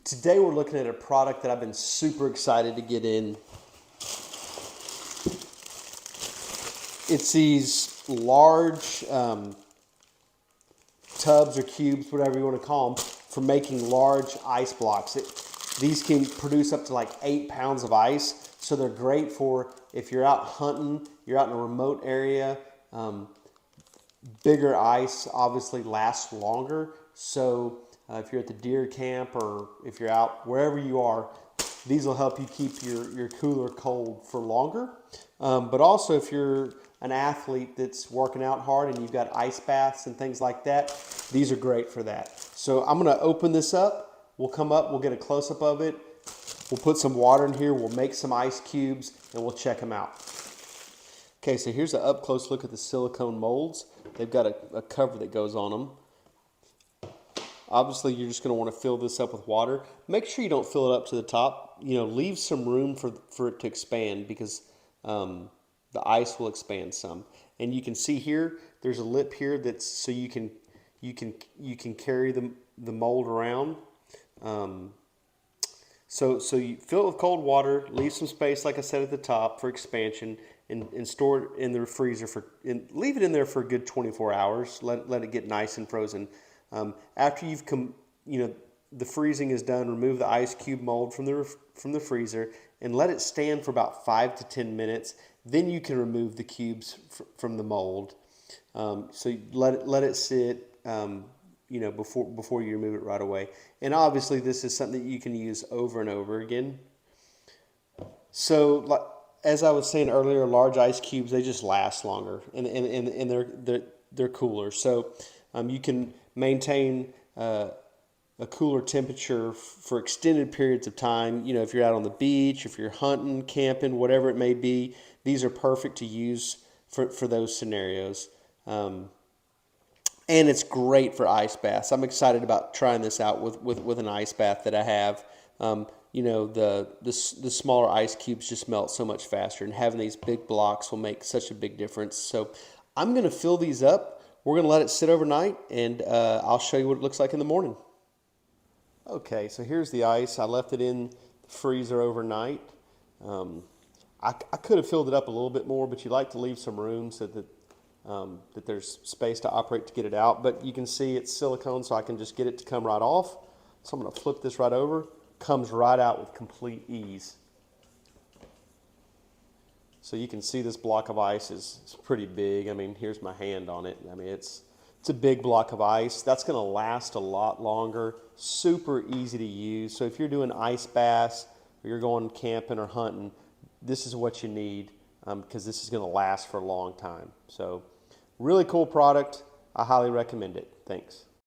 Today we're looking at a product that I've been super excited to get in. It's these large tubs or cubes, whatever you want to call them, for making large ice blocks. These can produce up to like 8 pounds of ice, so they're great for if you're out hunting, you're out in a remote area. Bigger ice obviously lasts longer, so if you're at the deer camp or if you're out wherever you are, these will help you keep your cooler cold for longer. But also if you're an athlete that's working out hard and you've got ice baths and things like that, these are great for that. So I'm going to open this up. We'll come up, we'll get a close-up of it. We'll put some water in here, we'll make some ice cubes, and we'll check them out. Okay, so here's an up-close look at the silicone molds. They've got a cover that goes on them. Obviously, you're just going to want to fill this up with water. Make sure you don't fill it up to the top. You know, leave some room for it to expand because the ice will expand some. And you can see here, there's a lip here that's so you can carry the mold around. So you fill it with cold water, leave some space, like I said, at the top for expansion, and store it in the freezer leave it in there for a good 24 hours. Let it get nice and frozen. After the freezing is done, remove the ice cube mold from the freezer and let it stand for about 5 to 10 minutes. Then you can remove the cubes from the mold. So you let it sit. Before you remove it right away. And obviously this is something that you can use over and over again. So as I was saying earlier, large ice cubes, they just last longer and they're cooler. So you can maintain a cooler temperature for extended periods of time. You know, if you're out on the beach, if you're hunting, camping, whatever it may be, these are perfect to use for those scenarios. And it's great for ice baths. I'm excited about trying this out with an ice bath that I have. The smaller ice cubes just melt so much faster, and having these big blocks will make such a big difference. So I'm going to fill these up. We're going to let it sit overnight, and I'll show you what it looks like in the morning. Okay, so here's the ice. I left it in the freezer overnight. I could have filled it up a little bit more, but you like to leave some room so that there's space to operate to get it out. But you can see it's silicone, so I can just get it to come right off. So I'm going to flip this right over. Comes right out with complete ease. So you can see this block of ice is pretty big. I mean, here's my hand on it. I mean, it's a big block of ice. That's going to last a lot longer. Super easy to use. So if you're doing ice baths or you're going camping or hunting, this is what you need because this is going to last for a long time. So really cool product. I highly recommend it. Thanks.